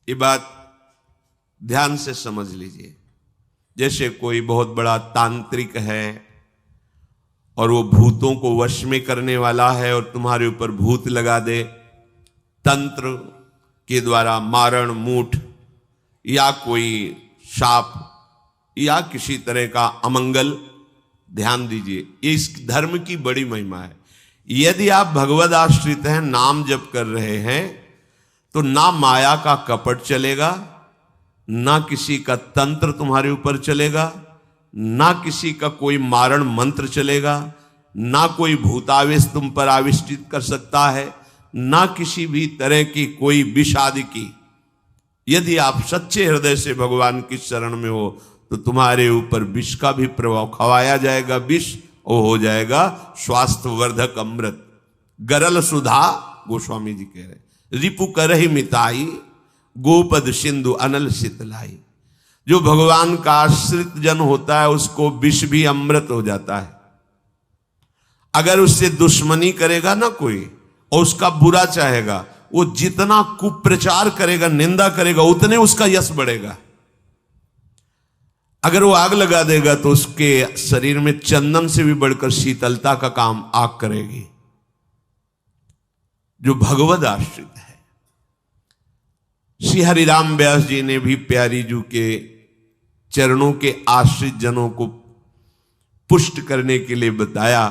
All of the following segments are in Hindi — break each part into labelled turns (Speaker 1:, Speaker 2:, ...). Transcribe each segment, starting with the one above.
Speaker 1: ये बात ध्यान से समझ लीजिए। जैसे कोई बहुत बड़ा तांत्रिक है और वो भूतों को वश में करने वाला है और तुम्हारे ऊपर भूत लगा दे, तंत्र के द्वारा मारण मूठ या कोई शाप या किसी तरह का अमंगल, ध्यान दीजिए, ये इस धर्म की बड़ी महिमा है। यदि आप भगवद आश्रित हैं, नाम जप कर रहे हैं, तो ना माया का कपट चलेगा, ना किसी का तंत्र तुम्हारे ऊपर चलेगा, ना किसी का कोई मारण मंत्र चलेगा, ना कोई भूतावेश तुम पर आविष्टित कर सकता है, ना किसी भी तरह की कोई विष आदि की। यदि आप सच्चे हृदय से भगवान की शरण में हो तो तुम्हारे ऊपर विष का भी प्रभाव खवाया जाएगा, विष वो हो जाएगा स्वास्थ्य वर्धक अमृत। गरल सुधा, गोस्वामी जी कह रहे, रिपु करहि मिताई, गोपद सिंधु अनल शीतलाई। जो भगवान का आश्रित जन होता है उसको विष भी अमृत हो जाता है। अगर उससे दुश्मनी करेगा ना कोई और उसका बुरा चाहेगा, वो जितना कुप्रचार करेगा, निंदा करेगा, उतने उसका यश बढ़ेगा। अगर वो आग लगा देगा तो उसके शरीर में चंदन से भी बढ़कर शीतलता का काम आग करेगी। जो भगवद आश्रित है, श्री हरिराम व्यास जी ने भी प्यारी जू के चरणों के आश्रित जनों को पुष्ट करने के लिए बताया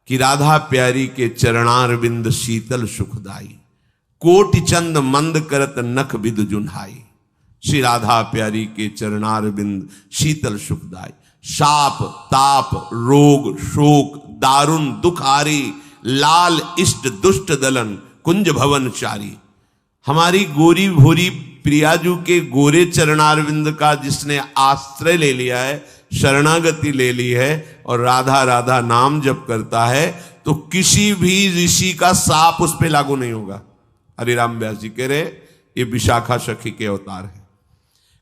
Speaker 1: कि राधा प्यारी के चरणारविंद शीतल सुखदाई, कोटि चंद मंद करत नख विद जुन्हाई। श्री राधा प्यारी के चरणारविंद शीतल सुखदाई। शाप ताप रोग शोक दारुण दुख आरी, लाल इष्ट दुष्ट दलन कुंज भवन चारी। हमारी गोरी भोरी प्रियाजू के गोरे चरणारविंद का जिसने आश्रय ले लिया है, शरणागति ले ली है और राधा राधा नाम जप करता है, तो किसी भी ऋषि का साप उस पर लागू नहीं होगा। हरिराम व्यास जी कह रहे ये विशाखा सखी के अवतार है,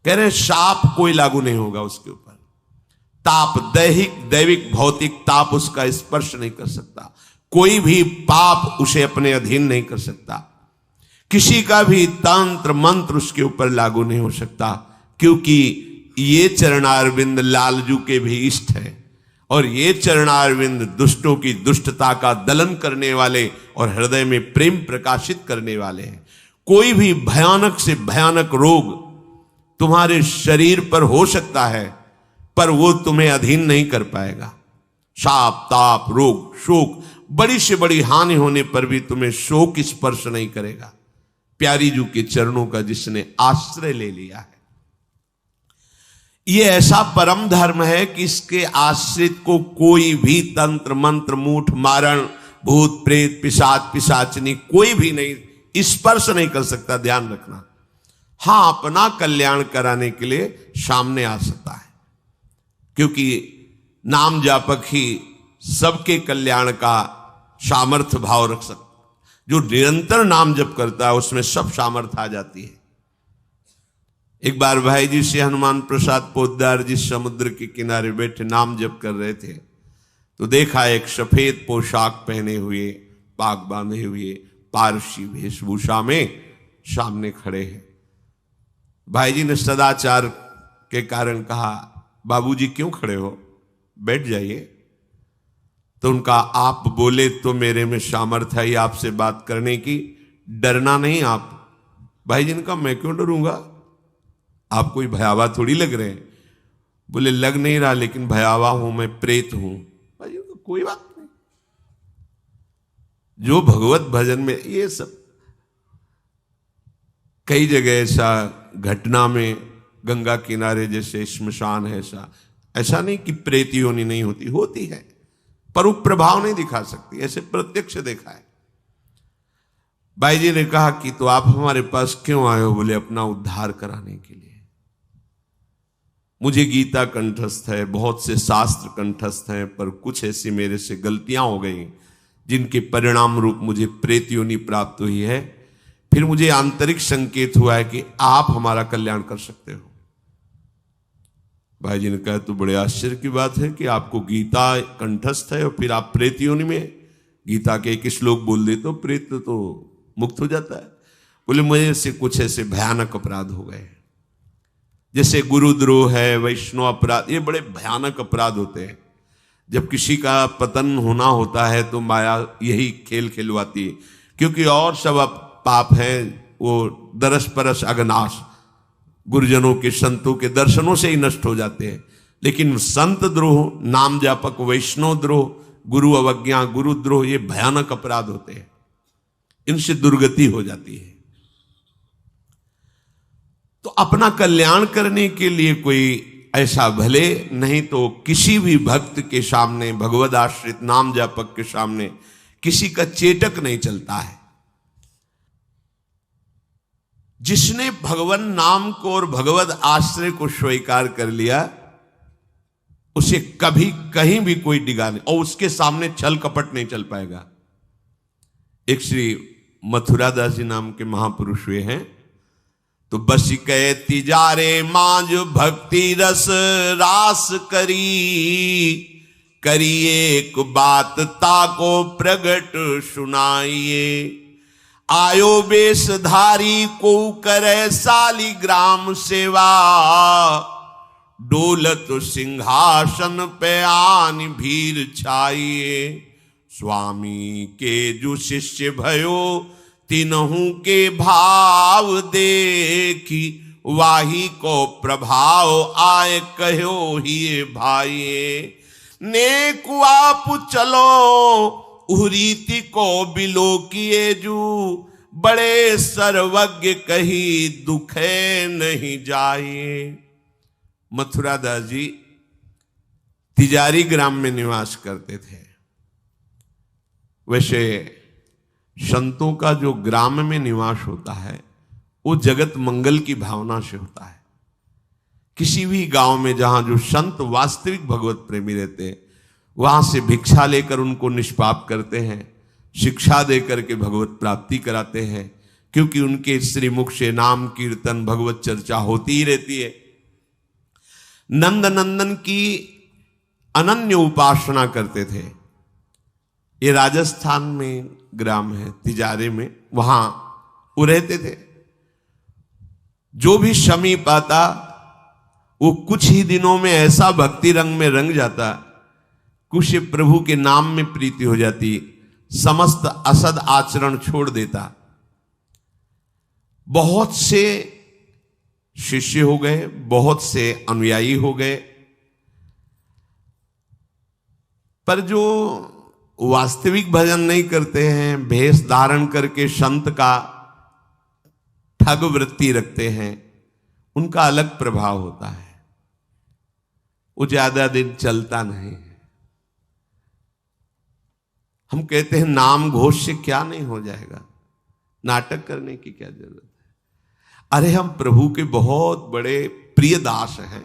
Speaker 1: कह रहे शाप कोई लागू नहीं होगा उसके ऊपर। ताप दैविक भौतिक ताप उसका स्पर्श नहीं कर सकता, कोई भी पाप उसे अपने अधीन नहीं कर सकता, किसी का भी तंत्र मंत्र उसके ऊपर लागू नहीं हो सकता, क्योंकि ये चरणारविंद लालजू के भी इष्ट है और ये चरणारविंद दुष्टों की दुष्टता का दलन करने वाले और हृदय में प्रेम प्रकाशित करने वाले हैं। कोई भी भयानक से भयानक रोग तुम्हारे शरीर पर हो सकता है, पर वो तुम्हें अधीन नहीं कर पाएगा। शाप ताप रोग शोक, बड़ी से बड़ी हानि होने पर भी तुम्हें शोक स्पर्श नहीं करेगा, प्यारी जू के चरणों का जिसने आश्रय ले लिया है। ये ऐसा परम धर्म है कि इसके आश्रित को कोई भी तंत्र मंत्र मूठ मारण भूत प्रेत पिशाच पिशाचनी कोई भी नहीं स्पर्श नहीं कर सकता। ध्यान रखना, हां अपना कल्याण कराने के लिए सामने आ सकता है, क्योंकि नाम जापक ही सबके कल्याण का सामर्थ्य भाव रख सकता। जो निरंतर नाम जप करता है उसमें सब सामर्थ्य आ जाती है। एक बार भाई जी से हनुमान प्रसाद पोद्दार जी समुद्र के किनारे बैठे नाम जप कर रहे थे, तो देखा एक सफेद पोशाक पहने हुए पाग बांधे हुए पारसी वेशभूषा में सामने खड़े हैं। भाई जी ने सदाचार के कारण कहा, बाबूजी क्यों खड़े हो, बैठ जाइए। तो उनका आप बोले तो मेरे में सामर्थ्य है आपसे बात करने की, डरना नहीं आप। भाई जी ने कहा मैं क्यों डरूंगा, आप कोई भयावह थोड़ी लग रहे हैं। बोले लग नहीं रहा, लेकिन भयावह हूं, मैं प्रेत हूं। भाई जी तो कोई बात नहीं, जो भगवत भजन में ये सब कई जगह ऐसा घटना में, गंगा किनारे जैसे श्मशान है, ऐसा नहीं कि प्रेत योनि नहीं होती, होती है, पर वो प्रभाव नहीं दिखा सकती, ऐसे प्रत्यक्ष देखा है। भाई जी ने कहा कि तो आप हमारे पास क्यों आए हो? बोले अपना उद्धार कराने के लिए। मुझे गीता कंठस्थ है, बहुत से शास्त्र कंठस्थ हैं, पर कुछ ऐसी मेरे से गलतियां हो गई जिनके परिणाम रूप मुझे प्रेत योनि प्राप्त हुई है। फिर मुझे आंतरिक संकेत हुआ है कि आप हमारा कल्याण कर सकते हो। भाई जी ने कहा तो बड़े आश्चर्य की बात है कि आपको गीता कंठस्थ है और फिर आप प्रेत योनि में। गीता के एक श्लोक बोल दे तो प्रेत तो मुक्त हो जाता है। बोले मुझे से कुछ ऐसे भयानक अपराध हो गए, जैसे गुरुद्रोह है, वैष्णव अपराध, ये बड़े भयानक अपराध होते हैं। जब किसी का पतन होना होता है तो माया यही खेल खिलवाती है, क्योंकि और सब पाप हैं वो दरस परस अगनाश, गुरुजनों के संतों के दर्शनों से ही नष्ट हो जाते हैं। लेकिन संत द्रोह, नाम जापक, वैष्णव द्रोह, गुरु अवज्ञा, गुरुद्रोह, ये भयानक अपराध होते हैं, इनसे दुर्गति हो जाती है। तो अपना कल्याण करने के लिए कोई ऐसा भले, नहीं तो किसी भी भक्त के सामने, भगवद आश्रित नाम जापक के सामने किसी का चेटक नहीं चलता है। जिसने भगवान नाम को और भगवद आश्रय को स्वीकार कर लिया, उसे कभी कहीं भी कोई डिगा नहीं, और उसके सामने छल कपट नहीं चल पाएगा। एक श्री मथुरादास जी नाम के महापुरुष हुए हैं, तो बस कहे तिजारे मांझ भक्ति रस रास करिए एक बात ताको प्रगट सुनाइए। आयो बेशधारी को करे सालिग्राम सेवा, डोलत सिंहासन पे आन भीर छाइए। स्वामी के जो शिष्य भयो तीनों के भाव देखी, वाही को प्रभाव आए कहो ही भाई। नेक आप चलो उरीति को बिलो किए जू, बड़े सर्वज्ञ कही दुखे नहीं जाए। मथुरादास जी तिजारी ग्राम में निवास करते थे। वैसे संतों का जो ग्राम में निवास होता है वो जगत मंगल की भावना से होता है। किसी भी गांव में जहां जो संत वास्तविक भगवत प्रेमी रहते हैं, वहां से भिक्षा लेकर उनको निष्पाप करते हैं, शिक्षा देकर के भगवत प्राप्ति कराते हैं, क्योंकि उनके श्रीमुख से नाम कीर्तन भगवत चर्चा होती ही रहती है। नंद नंदन की अनन्य उपासना करते थे। ये राजस्थान में ग्राम है तिजारे में, वहां वो रहते थे। जो भी समीप आता वो कुछ ही दिनों में ऐसा भक्ति रंग में रंग जाता, कुछ प्रभु के नाम में प्रीति हो जाती, समस्त असद आचरण छोड़ देता। बहुत से शिष्य हो गए, बहुत से अनुयायी हो गए, पर जो वास्तविक भजन नहीं करते हैं, भेष धारण करके संत का ठग वृत्ति रखते हैं, उनका अलग प्रभाव होता है। वो ज्यादा दिन चलता नहीं है। हम कहते हैं नाम घोष से क्या नहीं हो जाएगा, नाटक करने की क्या जरूरत है। अरे हम प्रभु के बहुत बड़े प्रिय दास हैं,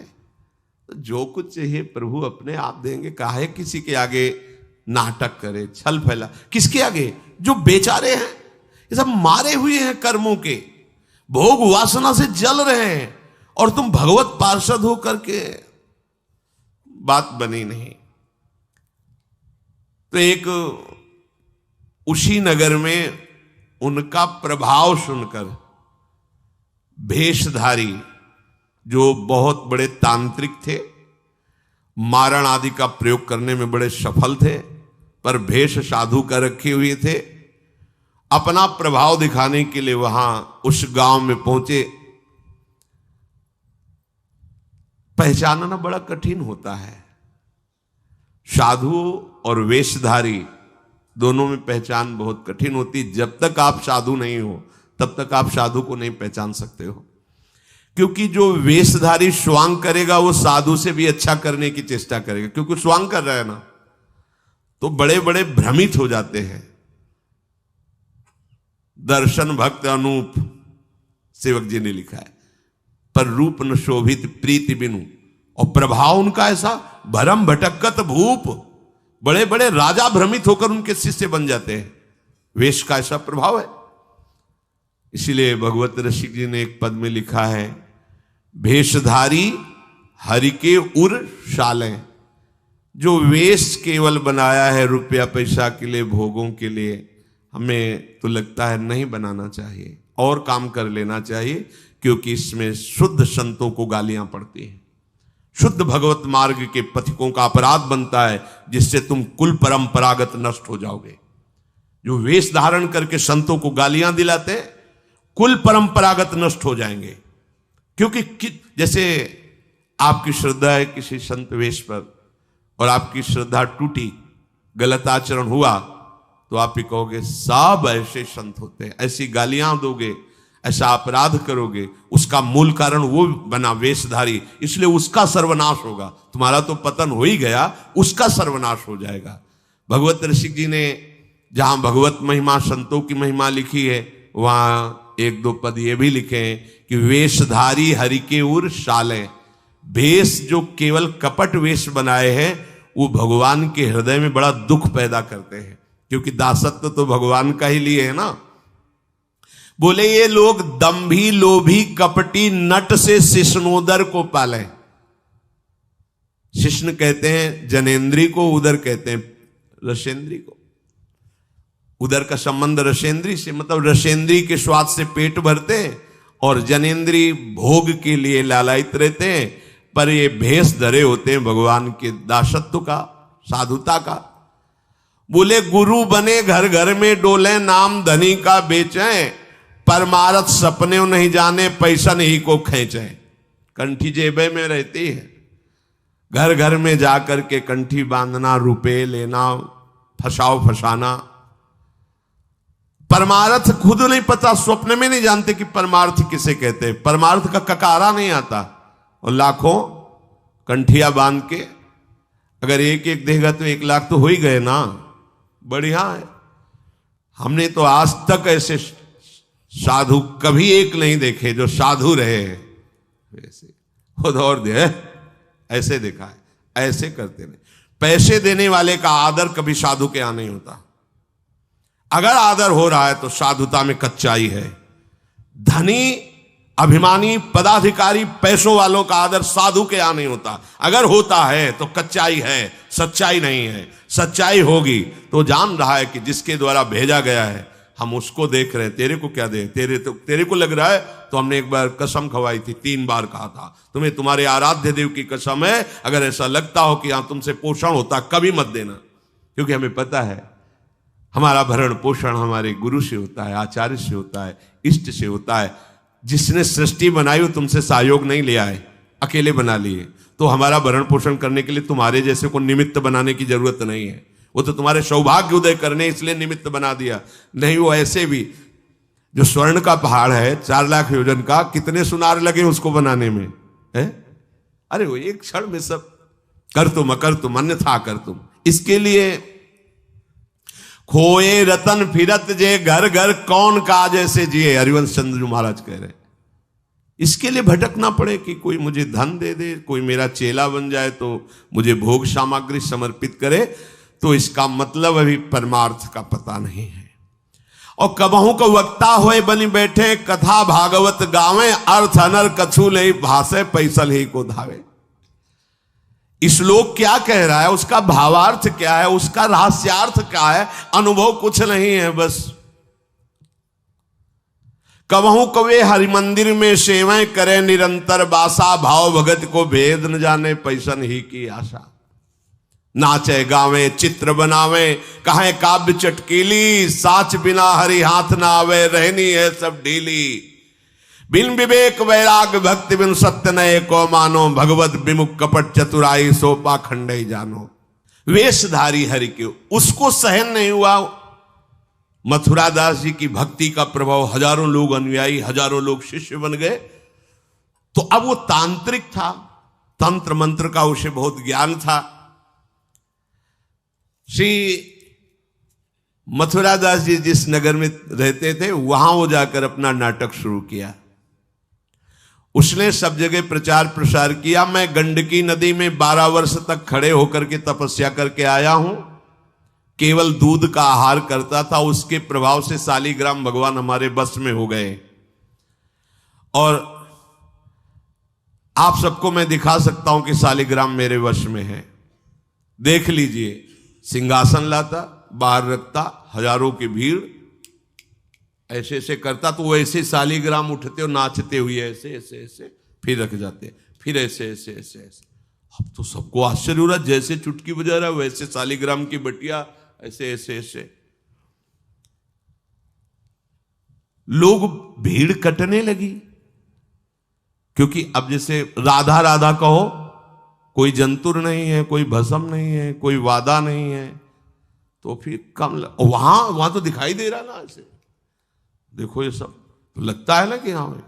Speaker 1: जो कुछ चाहिए प्रभु अपने आप देंगे। काहे किसी के आगे नाटक करे, छल फैला। किसके आगे? जो बेचारे हैं, ये सब मारे हुए हैं कर्मों के, भोग वासना से जल रहे हैं, और तुम भगवत पार्षद हो करके बात बनी नहीं। तो एक उसी नगर में उनका प्रभाव सुनकर भेषधारी, जो बहुत बड़े तांत्रिक थे, मारण आदि का प्रयोग करने में बड़े सफल थे, पर भेष साधु का रखे हुए थे, अपना प्रभाव दिखाने के लिए वहां उस गांव में पहुंचे। पहचानना बड़ा कठिन होता है। साधु और वेशधारी दोनों में पहचान बहुत कठिन होती। जब तक आप साधु नहीं हो तब तक आप साधु को नहीं पहचान सकते हो, क्योंकि जो वेशधारी स्वांग करेगा वो साधु से भी अच्छा करने की चेष्टा करेगा, क्योंकि स्वांग कर रहा है ना, तो बड़े बड़े भ्रमित हो जाते हैं। दर्शन भक्त अनूप, सेवक जी ने लिखा है, पर रूप न शोभित प्रीति बिनु, और प्रभाव उनका ऐसा भरम भटकत भूप, बड़े बड़े राजा भ्रमित होकर उनके शिष्य बन जाते हैं। वेश का ऐसा प्रभाव है। इसीलिए भगवत रसिक जी ने एक पद में लिखा है, भेषधारी हरि के उर शालें। जो वेश केवल बनाया है रुपया पैसा के लिए, भोगों के लिए, हमें तो लगता है नहीं बनाना चाहिए। और काम कर लेना चाहिए, क्योंकि इसमें शुद्ध संतों को गालियां पड़ती हैं, शुद्ध भगवत मार्ग के पथिकों का अपराध बनता है, जिससे तुम कुल परंपरागत नष्ट हो जाओगे। जो वेश धारण करके संतों को गालियां दिलाते हैं, कुल परंपरागत नष्ट हो जाएंगे। क्योंकि जैसे आपकी श्रद्धा है किसी संत वेश पर और आपकी श्रद्धा टूटी, गलत आचरण हुआ, तो आप ही कहोगे सब ऐसे संत होते हैं, ऐसी गालियां दोगे, ऐसा अपराध करोगे, उसका मूल कारण वो बना वेशधारी, इसलिए उसका सर्वनाश होगा। तुम्हारा तो पतन हो ही गया, उसका सर्वनाश हो जाएगा। भगवत ऋषि जी ने जहां भगवत महिमा, संतों की महिमा लिखी है, वहां एक दो पद ये भी लिखे हैं कि वेशधारी हरि के उर शाले, वेश जो केवल कपट वेश बनाए हैं वो भगवान के हृदय में बड़ा दुख पैदा करते हैं, क्योंकि दासत्व तो भगवान का ही लिए है ना। बोले ये लोग दंभी लोभी कपटी नट से शिष्णोदर को पाले। शिष्ण कहते हैं जनेन्द्री को, उदर कहते हैं रसेंद्री को। उदर का संबंध रसेंद्री से, मतलब रसेंद्री के स्वाद से पेट भरते हैं और जनेन्द्री भोग के लिए लालायित रहते हैं, पर ये भेष धरे होते हैं भगवान के दासत्व का, साधुता का। बोले गुरु बने घर घर में डोले, नाम धनी का बेचें, परमारथ सपने नहीं जाने, पैसा नहीं को खींचे। कंठी जेबे में रहती है, घर घर में जाकर के कंठी बांधना, रुपए लेना, फसाना। परमार्थ खुद नहीं पता, स्वप्न में नहीं जानते कि परमार्थ किसे कहते हैं, परमार्थ का ककारा नहीं आता, और लाखों कंठिया बांध के अगर एक एक देगा तो 1 लाख तो हो ही गए ना, बढ़िया है। हमने तो आज तक ऐसे साधु कभी एक नहीं देखे जो साधु रहे वैसे खुद और दे ऐसे देखा है, ऐसे करते नहीं। पैसे देने वाले का आदर कभी साधु के यहां नहीं होता। अगर आदर हो रहा है तो साधुता में कच्चाई है। धनी, अभिमानी, पदाधिकारी, पैसों वालों का आदर साधु के यहां नहीं होता। अगर होता है तो कच्चाई है, सच्चाई नहीं है। सच्चाई होगी तो जान रहा है कि जिसके द्वारा भेजा गया है हम उसको देख रहे हैं। तेरे को क्या दे, तेरे को लग रहा है तो हमने एक बार कसम खवाई थी, 3 बार कहा था तुम्हें तुम्हारे आराध्य देव की कसम है, अगर ऐसा लगता हो कि यहां तुमसे पोषण होता कभी मत देना, क्योंकि हमें पता है हमारा भरण पोषण हमारे गुरु से होता है, आचार्य से होता है, इष्ट से होता है। जिसने सृष्टि बनाई वो तुमसे सहयोग नहीं लिया है, अकेले बना लिए। तो हमारा भरण पोषण करने के लिए तुम्हारे जैसे को निमित्त बनाने की जरूरत नहीं है। वो तो तुम्हारे सौभाग्य उदय करने इसलिए निमित्त बना दिया। नहीं, वो ऐसे भी जो स्वर्ण का पहाड़ है 4 लाख योजन का, कितने सुनार लगे उसको बनाने में है? अरे वो एक क्षण में सब कर तुम अकर तुम अन्यथा कर तुम। इसके लिए खोए रतन फिरत जे घर घर कौन काज ऐसे जिए, हरिवंश चंद्र महाराज कह रहे। इसके लिए भटकना पड़े कि कोई मुझे धन दे दे, कोई मेरा चेला बन जाए तो मुझे भोग सामग्री समर्पित करे, तो इसका मतलब अभी परमार्थ का पता नहीं है। और कबहू को वक्ता होए बनी बैठे, कथा भागवत गावे, अर्थ अनर कछु ले भाषे, पैसल ही को धावे। श्लोक क्या कह रहा है, उसका भावार्थ क्या है, उसका रहस्यार्थ क्या है, अनुभव कुछ नहीं है। बस कबहू कवे हरि मंदिर में सेवाएं करे निरंतर बासा, भाव भगत को भेद न जाने, पैसन ही की आशा। नाचे गावे चित्र बनावे, कहे काव्य चटकीली, साच बिना हरि हाथ ना आवे, रहनी है सब ढीली। बिन विवेक वैराग भक्ति बिन सत्य नये को मानो, भगवत विमुख कपट चतुराई सो पाखंड ही जानो। वेशधारी हरि के उसको सहन नहीं हुआ। मथुरा दास जी की भक्ति का प्रभाव, हजारों लोग अनुयायी, हजारों लोग शिष्य बन गए। तो अब वो तांत्रिक था, तंत्र मंत्र का उसे बहुत ज्ञान था। श्री मथुरा दास जी जिस नगर में रहते थे वहां वो जाकर अपना नाटक शुरू किया। उसने सब जगह प्रचार प्रसार किया। मैं गंडकी नदी में 12 वर्ष तक खड़े होकर के तपस्या करके आया हूं, केवल दूध का आहार करता था। उसके प्रभाव से शालिग्राम भगवान हमारे बस में हो गए। और आप सबको मैं दिखा सकता हूं कि शालिग्राम मेरे वश में है, देख लीजिए। सिंहासन लाता, बाहर रखता, हजारों की भीड़, ऐसे ऐसे करता तो वो ऐसे शालिग्राम उठते और नाचते हुए ऐसे ऐसे ऐसे फिर रख जाते, फिर ऐसे ऐसे ऐसे ऐसे। अब तो सबको आश्चर्य हो रहा, जैसे चुटकी बजा रहा वैसे शालिग्राम की बटिया ऐसे ऐसे ऐसे। लोग भीड़ कटने लगी, क्योंकि अब जैसे राधा राधा कहो, कोई जंतुर नहीं है, कोई भस्म नहीं है, कोई वादा नहीं है, तो फिर कम वहां तो दिखाई दे रहा ना ऐसे, देखो ये सब तो लगता है ना कि हाँ भाई।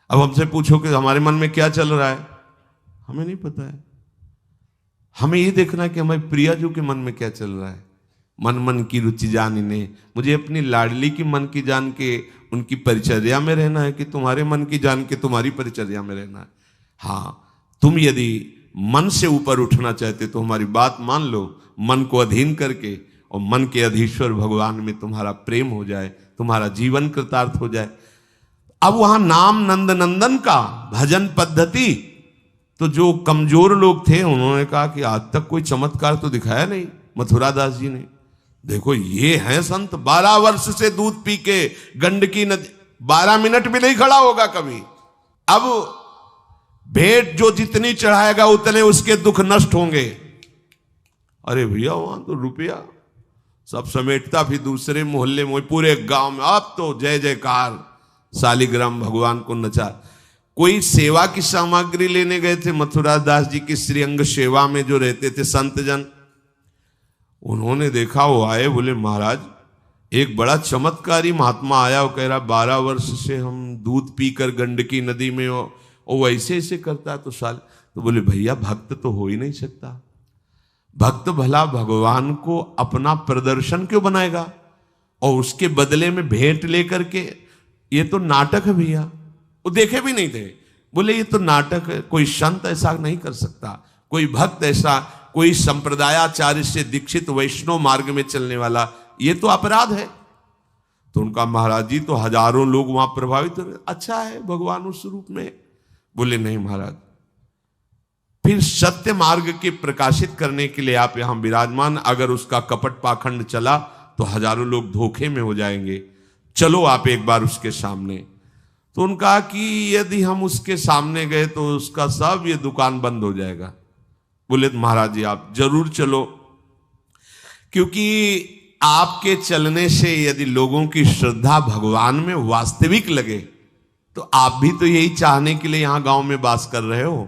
Speaker 1: अब हमसे पूछो कि हमारे मन में क्या चल रहा है, हमें नहीं पता है। हमें ये देखना है कि हमारे प्रियाजू के मन में क्या चल रहा है। मन मन की रुचि जानिने, मुझे अपनी लाडली की मन की जान के उनकी परिचर्या में रहना है कि तुम्हारे मन की जान के तुम्हारी परिचर्या में रहना है। हाँ, तुम यदि मन से ऊपर उठना चाहते तो हमारी बात मान लो, मन को अधीन करके, और मन के अधीश्वर भगवान में तुम्हारा प्रेम हो जाए, तुम्हारा जीवन कृतार्थ हो जाए। अब वहां नाम नंद नंदन का भजन पद्धति, तो जो कमजोर लोग थे उन्होंने कहा कि आज तक कोई चमत्कार तो दिखाया नहीं मथुरा दास जी ने। देखो ये हैं संत, 12 वर्ष से दूध पी के गंडकी नदी 12 मिनट भी नहीं खड़ा होगा कभी। अब भेंट जो जितनी चढ़ाएगा उतने उसके दुख नष्ट होंगे। अरे भैया वहां तो रुपया सब समेटता, फिर दूसरे मोहल्ले में पूरे गांव में अब तो जय जयकार, शालिग्राम भगवान को नचा। कोई सेवा की सामग्री लेने गए थे मथुरा दास जी की श्रीअंग सेवा में जो रहते थे संत जन, उन्होंने देखा, वो आए, बोले महाराज एक बड़ा चमत्कारी महात्मा आया, वो कह रहा 12 वर्ष से हम दूध पीकर गंडकी नदी में वो ऐसे ऐसे करता तो साल। तो बोले भैया भक्त तो हो ही नहीं सकता, भक्त भला भगवान को अपना प्रदर्शन क्यों बनाएगा और उसके बदले में भेंट लेकर के, ये तो नाटक है भैया। वो देखे भी नहीं थे, बोले ये तो नाटक है, कोई संत ऐसा नहीं कर सकता, कोई भक्त ऐसा, कोई संप्रदायाचार्य से दीक्षित वैष्णव मार्ग में चलने वाला, ये तो अपराध है। तो उनका महाराज जी तो हजारों लोग वहां प्रभावित हुए, अच्छा है भगवान उस रूप में। बोले नहीं महाराज, फिर सत्य मार्ग के प्रकाशित करने के लिए आप यहां विराजमान, अगर उसका कपट पाखंड चला तो हजारों लोग धोखे में हो जाएंगे, चलो आप एक बार उसके सामने। तो उनका कि यदि हम उसके सामने गए तो उसका सब ये दुकान बंद हो जाएगा। बोले महाराज जी आप जरूर चलो, क्योंकि आपके चलने से यदि लोगों की श्रद्धा भगवान में वास्तविक लगे तो आप भी तो यही चाहने के लिए यहां गांव में वास कर रहे हो।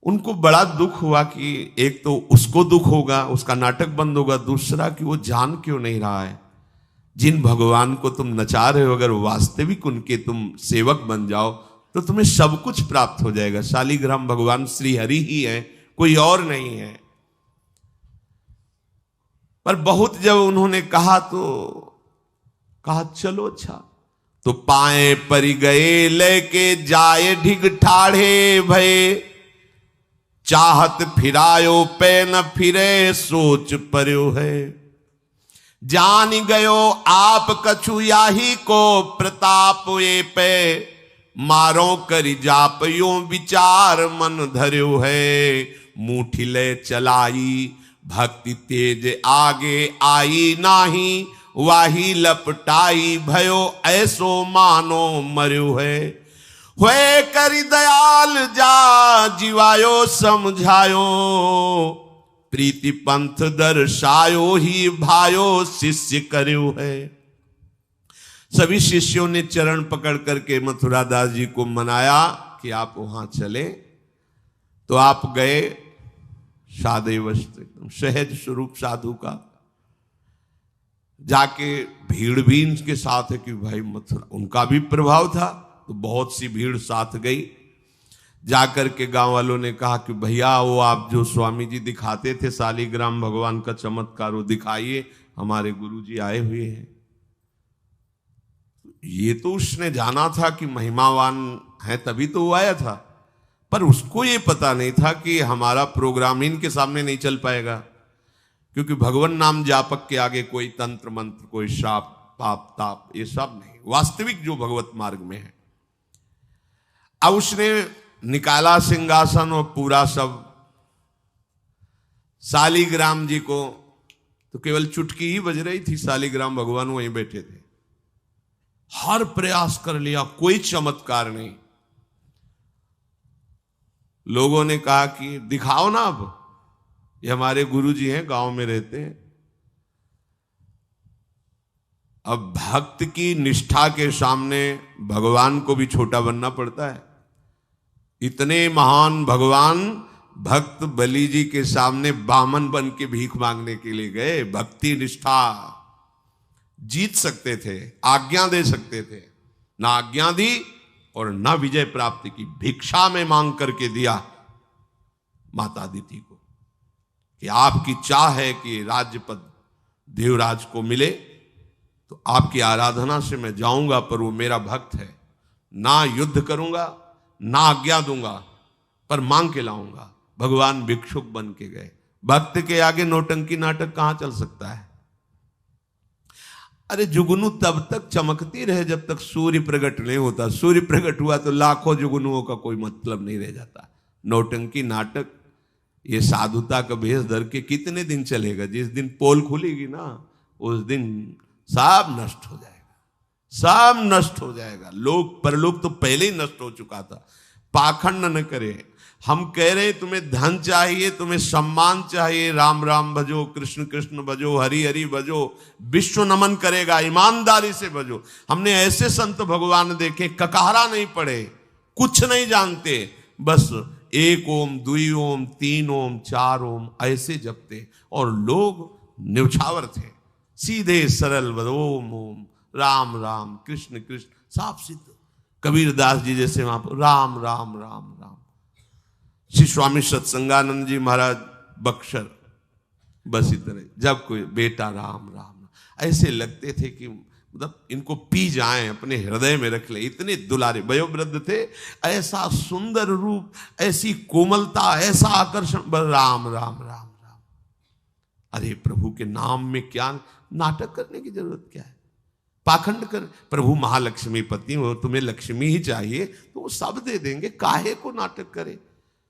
Speaker 1: उनको बड़ा दुख हुआ कि एक तो उसको दुख होगा, उसका नाटक बंद होगा, दूसरा कि वो जान क्यों नहीं रहा है जिन भगवान को तुम नचा रहे हो, अगर वास्तविक उनके तुम सेवक बन जाओ तो तुम्हें सब कुछ प्राप्त हो जाएगा। शालिग्राम भगवान श्री हरि ही है, कोई और नहीं है। पर बहुत जब उन्होंने कहा तो कहा चलो अच्छा, तो पाए परि गए लेके जाए ढिग ठाढ़े भये, चाहत फिरायो पे न फिरे सोच पर्यो है, जान गयो आप कछु याही को प्रताप ये पे, मारो करि जाप यो विचार मन धर्यो है, मुठी ले चलाई भक्ति तेज आगे आई नाही, वाही लपटाई भयो ऐसो मानो मर्यो है, हुए करि दयाल जा जीवायो समझायो, प्रीति पंथ दर्शायो ही भायो शिष्य कर्यो है। सभी शिष्यों ने चरण पकड़ करके मथुरा दास जी को मनाया कि आप वहां चले। तो आप गए सादे वस्त्र, सहज स्वरूप साधु का, जाके भीड़ भी इनके साथ है कि भाई मथुरा, उनका भी प्रभाव था तो बहुत सी भीड़ साथ गई। जाकर के गांव वालों ने कहा कि भैया वो आप जो स्वामी जी दिखाते थे शालिग्राम भगवान का चमत्कार वो दिखाइए, हमारे गुरुजी आए हुए हैं। ये तो उसने जाना था कि महिमावान है तभी तो वो आया था, पर उसको ये पता नहीं था कि हमारा प्रोग्राम इनके सामने नहीं चल पाएगा, क्योंकि भगवान नाम जापक के आगे कोई तंत्र मंत्र, कोई श्राप पाप ताप ये सब नहीं, वास्तविक जो भगवत मार्ग में है। अब उसने निकाला सिंहासन और पूरा सब शालिग्राम जी को तो केवल चुटकी ही बज रही थी, शालिग्राम भगवान वहीं बैठे थे। हर प्रयास कर लिया, कोई चमत्कार नहीं। लोगों ने कहा कि दिखाओ ना, अब ये हमारे गुरुजी हैं, गांव में रहते हैं। अब भक्त की निष्ठा के सामने भगवान को भी छोटा बनना पड़ता है। इतने महान भगवान भक्त बलि जी के सामने बामन बन के भीख मांगने के लिए गए। भक्ति निष्ठा जीत सकते थे, आज्ञा दे सकते थे, ना आज्ञा दी और ना विजय प्राप्ति की। भिक्षा में मांग करके दिया माता अदिति को कि आपकी चाह है कि राज्य पद देवराज को मिले, तो आपकी आराधना से मैं जाऊंगा, पर वो मेरा भक्त है, ना युद्ध करूंगा ना आज्ञा दूंगा, पर मांग के लाऊंगा। भगवान भिक्षुक बन के गए। भक्त के आगे नौटंकी नाटक कहां चल सकता है? अरे जुगनू तब तक चमकती रहे जब तक सूर्य प्रकट नहीं होता। सूर्य प्रकट हुआ तो लाखों जुगनुओं का कोई मतलब नहीं रह जाता। नौटंकी नाटक, ये साधुता का भेष धर के कितने दिन चलेगा? जिस दिन पोल खुलेगी ना, उस दिन सब नष्ट हो जाएगा, सब नष्ट हो जाएगा। लोग परलोक तो पहले ही नष्ट हो चुका था। पाखंड न करे। हम कह रहे हैं तुम्हें धन चाहिए, तुम्हें सम्मान चाहिए, राम राम भजो, कृष्ण कृष्ण भजो, हरि हरि भजो, विश्व नमन करेगा, ईमानदारी से भजो। हमने ऐसे संत भगवान देखे, ककहरा नहीं पड़े, कुछ नहीं जानते, बस एक ओम, दुई ओम, तीन ओम, चार ओम ऐसे जपते, और लोग न्यौछावर थे, सीधे सरल ओम ओम, राम राम, कृष्ण कृष्ण, साफ सिद्ध। कबीरदास जी जैसे वहां पर राम राम राम राम। श्री स्वामी सत्संगानंद जी महाराज बक्सर, बस इतने। जब कोई बेटा राम राम, ऐसे लगते थे कि मतलब इनको पी जाएं, अपने हृदय में रख ले। इतने दुलारे वयोवृद्ध थे, ऐसा सुंदर रूप, ऐसी कोमलता, ऐसा आकर्षण, बस राम राम राम राम। अरे प्रभु के नाम में क्या नाटक करने की जरूरत क्या है? पाखंड कर। प्रभु महालक्ष्मीपति हो, तुम्हें लक्ष्मी ही चाहिए तो वो सब दे देंगे। काहे को नाटक करे?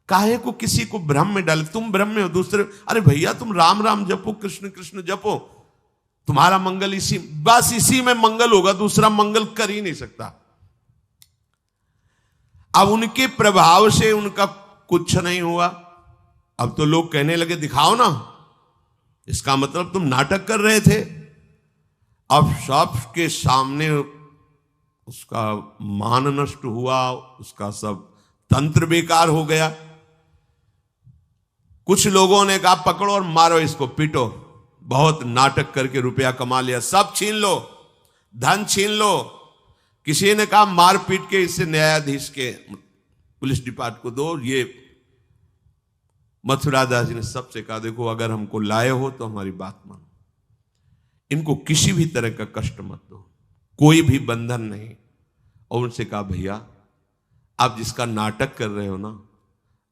Speaker 1: काहे को किसी को भ्रम में डाले? तुम भ्रम में हो, दूसरे, अरे भैया तुम राम राम जपो, कृष्ण कृष्ण जपो, तुम्हारा मंगल इसी, बस इसी में मंगल होगा, दूसरा मंगल कर ही नहीं सकता। अब उनके प्रभाव से उनका कुछ नहीं हुआ। अब तो लोग कहने लगे दिखाओ ना, इसका मतलब तुम नाटक कर रहे थे। अब सबके सामने उसका मान नष्ट हुआ, उसका सब तंत्र बेकार हो गया। कुछ लोगों ने कहा पकड़ो और मारो इसको, पीटो, बहुत नाटक करके रुपया कमा लिया, सब छीन लो, धन छीन लो। किसी ने कहा मार पीट के इसे न्यायाधीश के, पुलिस डिपार्टमेंट को दो। ये मथुरा दास जी ने सबसे कहा देखो अगर हमको लाए हो तो हमारी बात मानो, इनको किसी भी तरह का कष्ट मत दो, कोई भी बंधन नहीं। और उनसे कहा भैया आप जिसका नाटक कर रहे हो ना,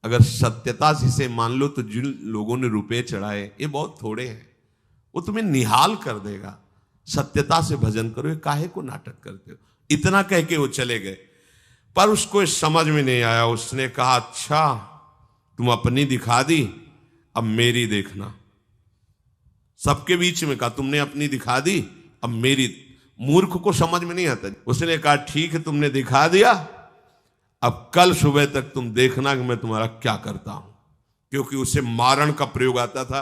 Speaker 1: अगर सत्यता से इसे मान लो तो जिन लोगों ने रुपए चढ़ाए ये बहुत थोड़े हैं, वो तुम्हें निहाल कर देगा। सत्यता से भजन करो, ये काहे को नाटक करते हो? इतना कह के वो चले गए। पर उसको समझ में नहीं आया। उसने कहा अच्छा तुम अपनी दिखा दी, अब मेरी देखना। सबके बीच में कहा तुमने अपनी दिखा दी, अब मेरी। मूर्ख को समझ में नहीं आता। उसने कहा ठीक है तुमने दिखा दिया, अब कल सुबह तक तुम देखना कि मैं तुम्हारा क्या करता हूं। क्योंकि उसे मारण का प्रयोग आता था।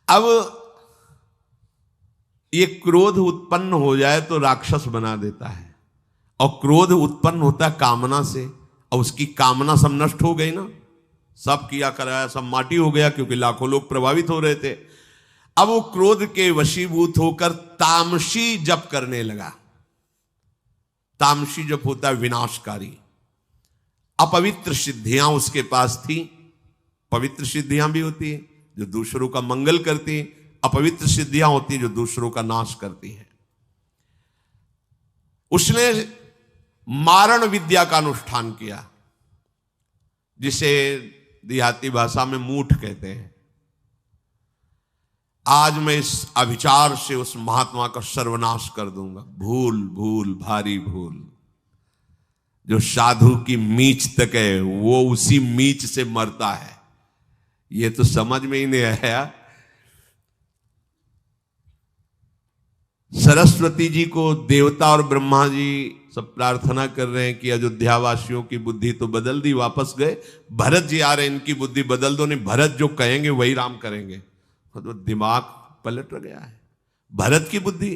Speaker 1: अब ये क्रोध उत्पन्न हो जाए तो राक्षस बना देता है, और क्रोध उत्पन्न होता है कामना से, और उसकी कामना सब नष्ट हो गई ना, सब किया कराया सब माटी हो गया, क्योंकि लाखों लोग प्रभावित हो रहे थे। अब वो क्रोध के वशीभूत होकर तामसी जप करने लगा। तामसी जप होता है विनाशकारी। अपवित्र सिद्धियां उसके पास थी। पवित्र सिद्धियां भी होती है जो दूसरों का मंगल करती हैं, अपवित्र सिद्धियां होती हैं जो दूसरों का नाश करती हैं। उसने मारण विद्या का अनुष्ठान किया, जिसे देहाती भाषा में मूठ कहते हैं। आज मैं इस अविचार से उस महात्मा का सर्वनाश कर दूंगा। भूल भूल भारी भूल। जो साधु की मीच तक है वो उसी मीच से मरता है। ये तो समझ में ही नहीं आया सरस्वती जी को देवता और ब्रह्मा जी सब प्रार्थना कर रहे हैं कि अयोध्या वासियों की बुद्धि तो बदल दी, वापस गए। भरत जी आ रहे हैं, इनकी बुद्धि बदल दो, नहीं भरत जो कहेंगे वही राम करेंगे। तो दिमाग पलट गया है भरत की बुद्धि।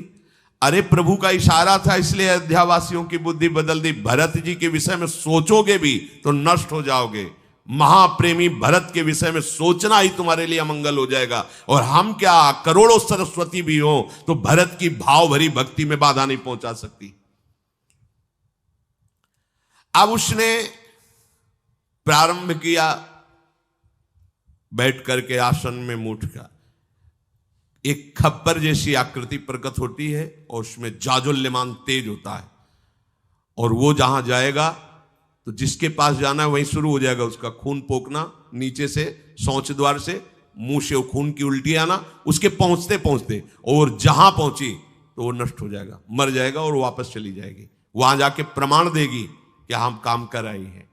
Speaker 1: अरे प्रभु का इशारा था इसलिए अयोध्या वासियों की बुद्धि बदल दी। भरत जी के विषय में सोचोगे भी तो नष्ट हो जाओगे। महाप्रेमी भरत के विषय में सोचना ही तुम्हारे लिए अमंगल हो जाएगा। और हम क्या, करोड़ों सरस्वती भी हो तो भरत की भाव भरी भक्ति में बाधा नहीं पहुंचा सकती। अब उसने प्रारंभ किया, बैठ करके आसन में मूठ का एक खप्पर जैसी आकृति प्रकट होती है और उसमें जाजुल्यमान तेज होता है। और वो जहां जाएगा तो जिसके पास जाना है वहीं शुरू हो जाएगा उसका खून पोकना, नीचे से शौच द्वार से मुंह से वो खून की उल्टी आना, उसके पहुंचते पहुंचते और जहां पहुंची तो वो नष्ट हो जाएगा, मर जाएगा और वापस चली जाएगी। वहां जाके प्रमाण देगी कि हम काम कर आई हैं।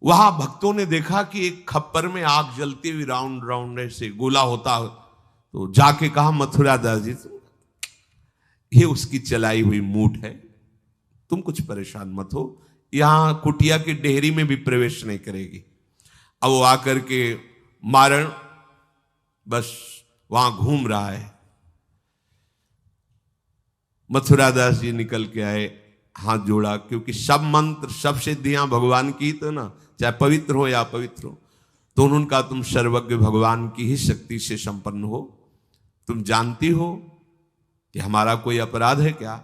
Speaker 1: वहां भक्तों ने देखा कि एक खप्पर में आग जलती हुई राउंड राउंड ऐसे गोला होता, तो जाके कहा मथुरा दास जी ये उसकी चलाई हुई मूठ है, तुम कुछ परेशान मत हो, यहां कुटिया की डेहरी में भी प्रवेश नहीं करेगी। अब वो आकर के मारण बस वहां घूम रहा है। मथुरा दास जी निकल के आए, हाथ जोड़ा, क्योंकि सब मंत्र सब सिद्धियां भगवान की, तो ना चाहे पवित्र हो या अपवित्र हो, तो उन्होंने कहा तुम सर्वज्ञ भगवान की ही शक्ति से संपन्न हो, तुम जानती हो कि हमारा कोई अपराध है क्या?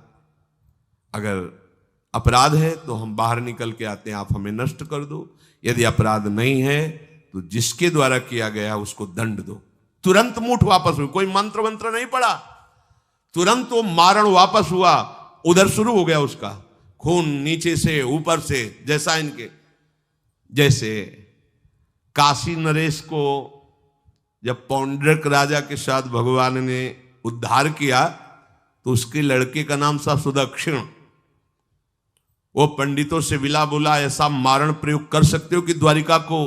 Speaker 1: अगर अपराध है तो हम बाहर निकल के आते हैं, आप हमें नष्ट कर दो। यदि अपराध नहीं है तो जिसके द्वारा किया गया उसको दंड दो। तुरंत मूठ वापस हुई, कोई मंत्र मंत्र नहीं पड़ा, तुरंत वो मारण वापस हुआ। उधर शुरू हो गया उसका खून, नीचे से ऊपर से, जैसा इनके जैसे काशी नरेश को जब पौंड्रक राजा के साथ भगवान ने उद्धार किया तो उसके लड़के का नाम था सुदक्षिण। वो पंडितों से विला बोला ऐसा मारण प्रयोग कर सकते हो कि द्वारिका को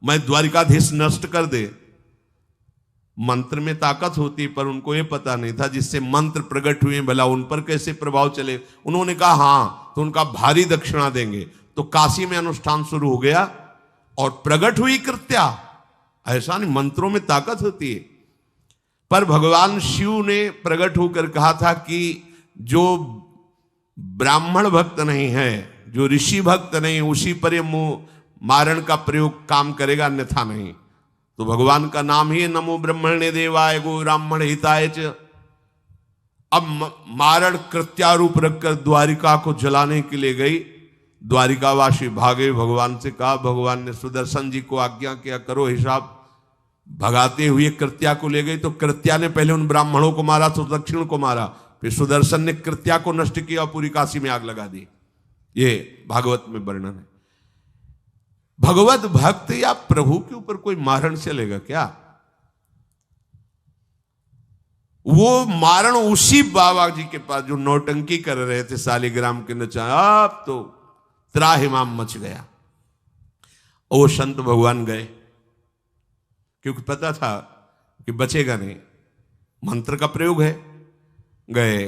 Speaker 1: मैं द्वारिकाधीश नष्ट कर दे। मंत्र में ताकत होती पर उनको ये पता नहीं था जिससे मंत्र प्रकट हुए भला उन पर कैसे प्रभाव चले। उन्होंने कहा हाँ, तो उनका भारी दक्षिणा देंगे। तो काशी में अनुष्ठान शुरू हो गया और प्रकट हुई कृत्या। ऐसा नहीं, मंत्रों में ताकत होती है। पर भगवान शिव ने प्रकट होकर कहा था कि जो ब्राह्मण भक्त नहीं है, जो ऋषि भक्त नहीं, उसी पर ये मारण का प्रयोग काम करेगा, अन्यथा नहीं। तो भगवान का नाम ही नमो ब्रह्मण्य देवाय गो ब्राह्मण हिताय च। अब मारण कृत्यारूप रखकर द्वारिका को जलाने के लिए गई। द्वारिकावासी भागे, भगवान से कहा, भगवान ने सुदर्शन जी को आज्ञा किया करो हिसाब। भगाते हुए कृत्या को ले गई तो कृत्या ने पहले उन ब्राह्मणों को मारा, तो दक्षिण को मारा, फिर सुदर्शन ने कृत्या को नष्ट किया और पूरी काशी में आग लगा दी। ये भागवत में वर्णन है। भगवत भक्त या प्रभु के ऊपर कोई मारण चलेगा क्या? वो मारण उसी बाबा जी के पास जो नौटंकी कर रहे थे शालिग्राम के नचा, अब तो त्राहिमाम मच गया। और वो संत भगवान गए, क्योंकि पता था कि बचेगा नहीं, मंत्र का प्रयोग है। गए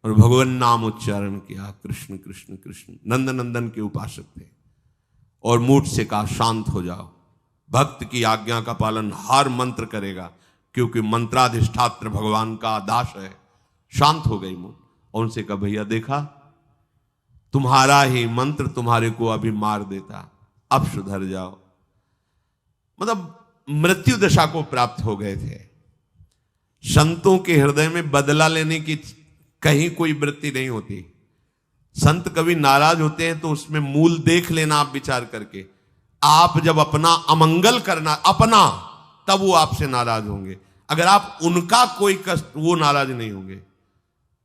Speaker 1: और भगवान नाम उच्चारण किया, कृष्ण कृष्ण कृष्ण। नंद नंदन के उपासक थे और मूठ से कहा शांत हो जाओ। भक्त की आज्ञा का पालन हर मंत्र करेगा, क्योंकि मंत्राधिष्ठात्र भगवान का आदेश है। शांत हो गई मूठ और उनसे कहा भैया देखा, तुम्हारा ही मंत्र तुम्हारे को अभी मार देता, अब सुधर जाओ। मतलब मृत्यु दशा को प्राप्त हो गए थे। संतों के हृदय में बदला लेने की कहीं कोई वृत्ति नहीं होती। संत कभी नाराज होते हैं तो उसमें मूल देख लेना आप विचार करके। आप जब अपना अमंगल करना अपना, तब वो आपसे नाराज होंगे। अगर आप उनका कोई कष्ट, वो नाराज नहीं होंगे,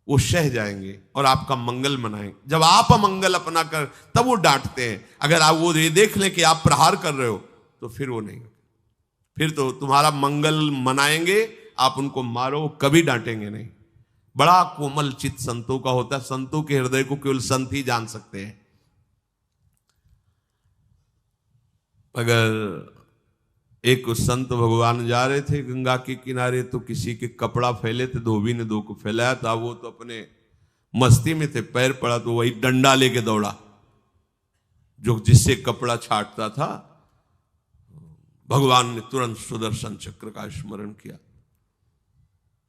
Speaker 1: वो सह जाएंगे और आपका मंगल मनाएंगे। जब आप अमंगल अपना कर, तब वो डांटते हैं। अगर आप वो ये देख लें कि आप प्रहार कर रहे हो तो फिर वो नहीं, फिर तो तुम्हारा मंगल मनाएंगे, आप उनको मारो, कभी डांटेंगे नहीं। बड़ा कोमल चित्त संतों का होता है। संतों के हृदय को केवल संत ही जान सकते हैं। अगर एक संत भगवान जा रहे थे गंगा के किनारे, तो किसी के कपड़ा फैले थे, धोबी ने दो को फैलाया था, वो तो अपने मस्ती में थे, पैर पड़ा तो वही डंडा लेके दौड़ा जो जिससे कपड़ा छाटता था। भगवान ने तुरंत सुदर्शन चक्र का स्मरण किया,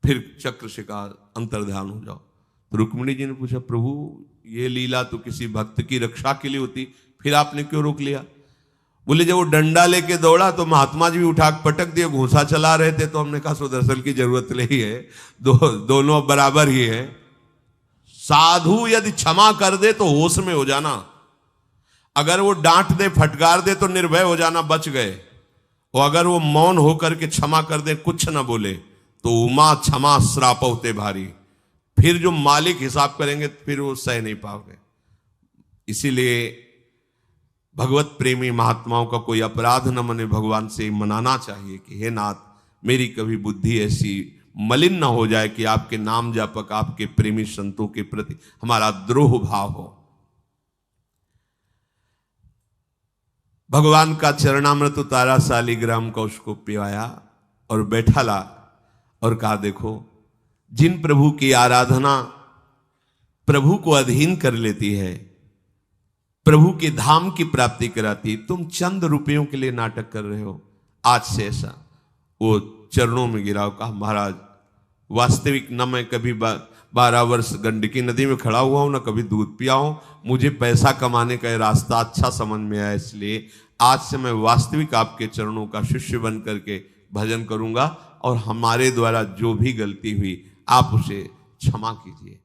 Speaker 1: फिर चक्र से कहा अंतर्ध्यान हो जाओ। तो रुक्मिणी जी ने पूछा, प्रभु ये लीला तो किसी भक्त की रक्षा के लिए होती, फिर आपने क्यों रोक लिया? बोले जब वो डंडा लेके दौड़ा तो महात्मा जी भी उठा पटक दिए, घूंसा चला रहे थे, तो हमने कहा सुदर्शन की जरूरत नहीं है, दोनों बराबर ही है। साधु यदि क्षमा कर दे तो होश में हो जाना, अगर वो डांट दे फटकार दे तो निर्भय हो जाना, बच गए। और अगर वो मौन होकर के क्षमा कर दे, कुछ ना बोले, तो उमा क्षमा श्राप होते भारी, फिर जो मालिक हिसाब करेंगे फिर वो सह नहीं पाओगे। इसीलिए भगवत प्रेमी महात्माओं का कोई अपराध न मने, भगवान से मनाना चाहिए कि हे नाथ मेरी कभी बुद्धि ऐसी मलिन न हो जाए कि आपके नाम जापक आपके प्रेमी संतों के प्रति हमारा द्रोह भाव हो। भगवान का चरणामृत उतारा, शालिग्राम का उसको पिवाया और बैठा ला और कहा देखो, जिन प्रभु की आराधना प्रभु को अधीन कर लेती है, प्रभु के धाम की प्राप्ति कराती, तुम चंद रुपयों के लिए नाटक कर रहे हो। आज से ऐसा वो चरणों में गिरा, कहा महाराज वास्तविक न मैं कभी 12 वर्ष गंडकी नदी में खड़ा हुआ हूं, न कभी दूध पिया हूं, मुझे पैसा कमाने का रास्ता अच्छा समझ में आया, इसलिए आज से मैं वास्तविक आपके चरणों का शिष्य बन करके भजन करूंगा, और हमारे द्वारा जो भी गलती हुई आप उसे क्षमा कीजिए।